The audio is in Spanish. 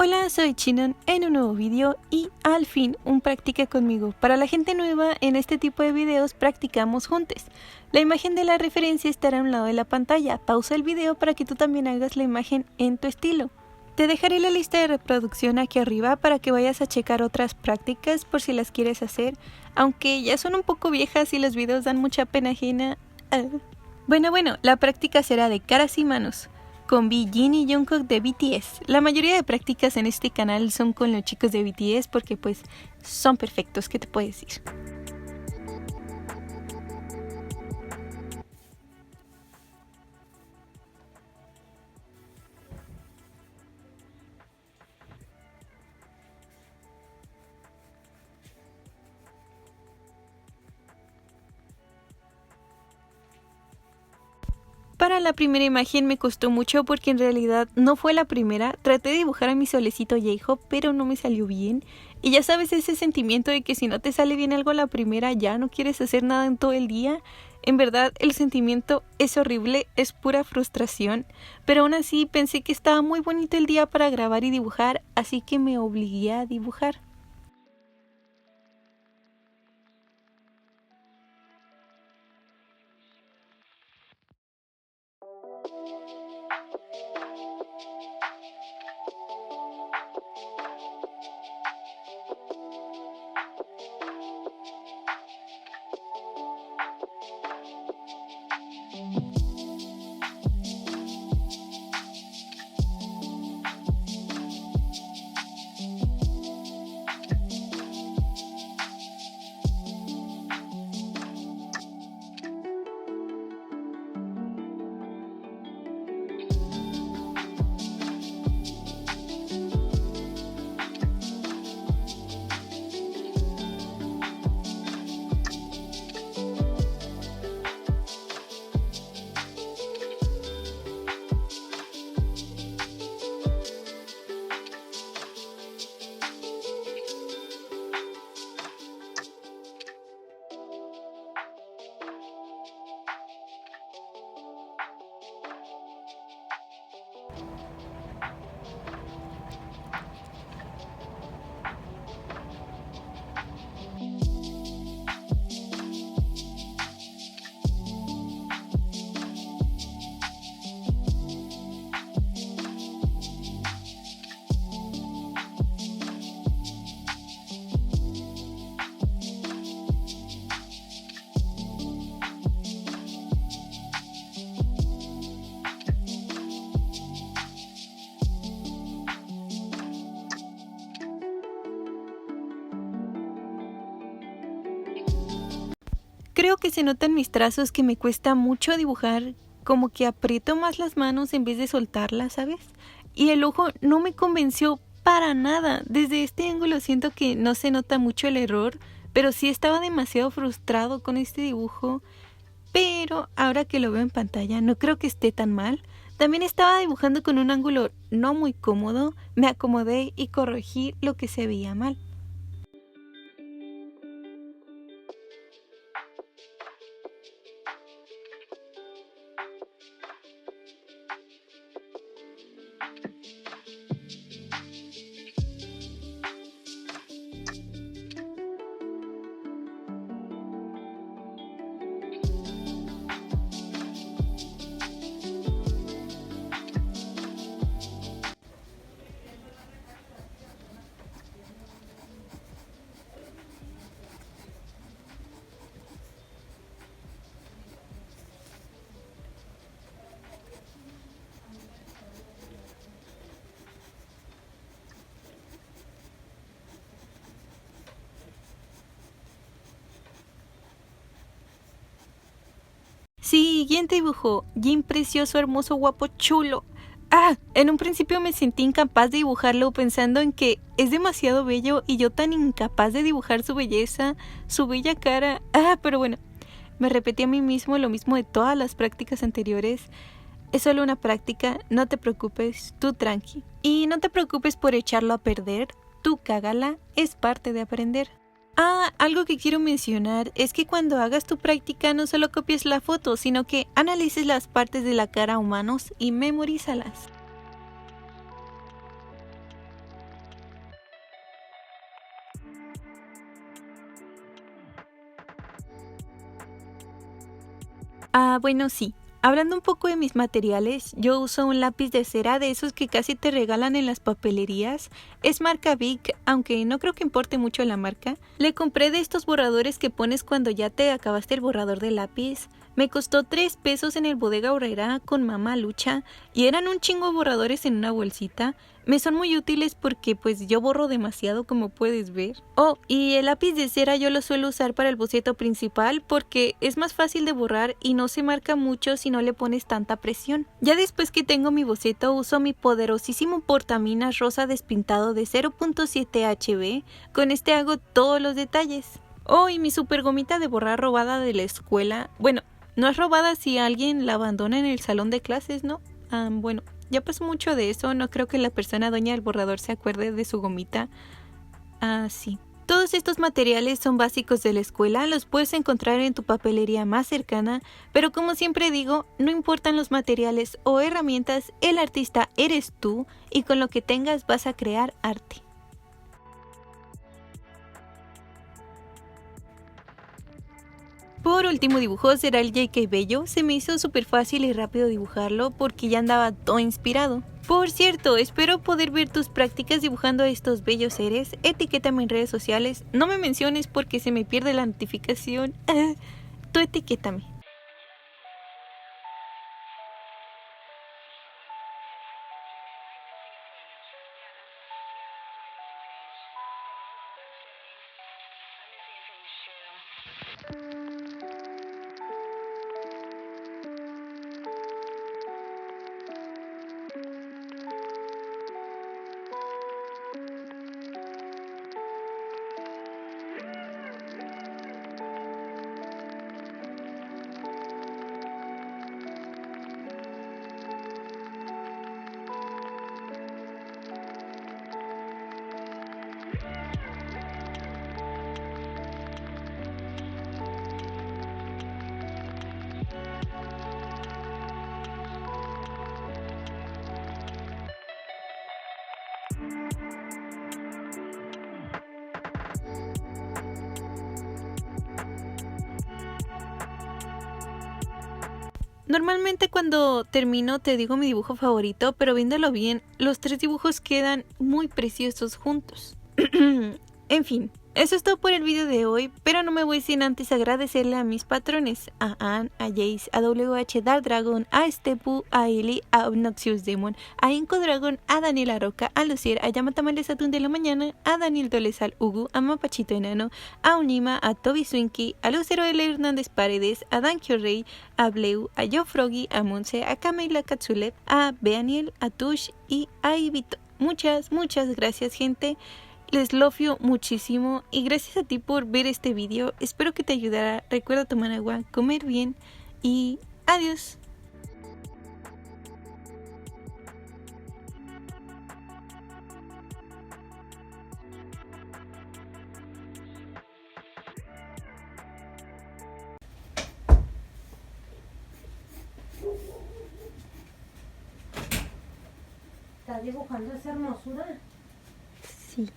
Hola, soy Chinon en un nuevo vídeo y al fin un práctica conmigo. Para la gente nueva, en este tipo de videos practicamos juntos. La imagen de la referencia estará a un lado de la pantalla. Pausa el video para que tú también hagas la imagen en tu estilo. Te dejaré la lista de reproducción aquí arriba para que vayas a checar otras prácticas por si las quieres hacer, aunque ya son un poco viejas y los videos dan mucha pena ajena. Bueno, la práctica será de caras y manos con Jin y Jungkook de BTS. La mayoría de prácticas en este canal son con los chicos de BTS porque pues son perfectos, ¿qué te puedo decir? Para la primera imagen me costó mucho porque en realidad no fue la primera. Traté de dibujar a mi solecito J-Hope, pero no me salió bien. Y ya sabes ese sentimiento de que si no te sale bien algo la primera ya no quieres hacer nada en todo el día. En verdad el sentimiento es horrible, es pura frustración. Pero aún así pensé que estaba muy bonito el día para grabar y dibujar, así que me obligué a dibujar. Creo que se notan mis trazos que me cuesta mucho dibujar, como que aprieto más las manos en vez de soltarlas, ¿sabes? Y el ojo no me convenció para nada. Desde este ángulo siento que no se nota mucho el error, pero sí estaba demasiado frustrado con este dibujo. Pero ahora que lo veo en pantalla no creo que esté tan mal. También estaba dibujando con un ángulo no muy cómodo, me acomodé y corregí lo que se veía mal. Siguiente dibujo, Jin precioso, hermoso, guapo, chulo. En un principio me sentí incapaz de dibujarlo pensando en que es demasiado bello y yo tan incapaz de dibujar su belleza, su bella cara. Pero bueno, me repetí a mí mismo lo mismo de todas las prácticas anteriores. Es solo una práctica, no te preocupes, tú tranqui. Y no te preocupes por echarlo a perder, tú cágala, es parte de aprender. Algo que quiero mencionar es que cuando hagas tu práctica no solo copies la foto, sino que analices las partes de la cara humanos y memorízalas. Bueno, sí. Hablando un poco de mis materiales, yo uso un lápiz de cera de esos que casi te regalan en las papelerías. Es marca Bic, aunque no creo que importe mucho la marca. Le compré de estos borradores que pones cuando ya te acabaste el borrador de lápiz. Me costó 3 pesos en el Bodega Aurrerá con Mamá Lucha y eran un chingo de borradores en una bolsita. Me son muy útiles porque pues yo borro demasiado, como puedes ver. Oh, y el lápiz de cera yo lo suelo usar para el boceto principal porque es más fácil de borrar y no se marca mucho si no le pones tanta presión. Ya después que tengo mi boceto uso mi poderosísimo portaminas rosa despintado de 0.7 HB. Con este hago todos los detalles. Oh, y mi super gomita de borrar robada de la escuela. Bueno, no es robada si alguien la abandona en el salón de clases, ¿no? Bueno, ya pasó mucho de eso, no creo que la persona dueña del borrador se acuerde de su gomita. Sí. Todos estos materiales son básicos de la escuela, los puedes encontrar en tu papelería más cercana, pero como siempre digo, no importan los materiales o herramientas, el artista eres tú y con lo que tengas vas a crear arte. Por último dibujo será el JK Bello. Se me hizo súper fácil y rápido dibujarlo porque ya andaba todo inspirado. Por cierto, espero poder ver tus prácticas dibujando a estos bellos seres. Etiquétame en redes sociales. No me menciones porque se me pierde la notificación. Tú etiquétame. Normalmente cuando termino te digo mi dibujo favorito, pero viéndolo bien, los 3 dibujos quedan muy preciosos juntos. En fin, eso es todo por el video de hoy, pero no me voy sin antes agradecerle a mis patrones, a Ann, a Jace, a WH Dark Dragon, a Stepu, a Eli, a Obnoxious Demon, a Inco Dragon, a Daniela Roca, a Lucier, a Yamatamales Atún de la Mañana, a Daniel Dolezal Ugu, a Mapachito Enano, a Unima, a Toby Swinky, a Lucero L. Hernández Paredes, a Dankyo Rey, a Bleu, a Yo Froggy, a Monse, a Camila Katsulev, a Beaniel, a Tush y a Ibito. Muchas gracias, gente. Les love you muchísimo y gracias a ti por ver este video. Espero que te ayudara. Recuerda tomar agua, comer bien y adiós. ¿Estás dibujando esa hermosura? Sí.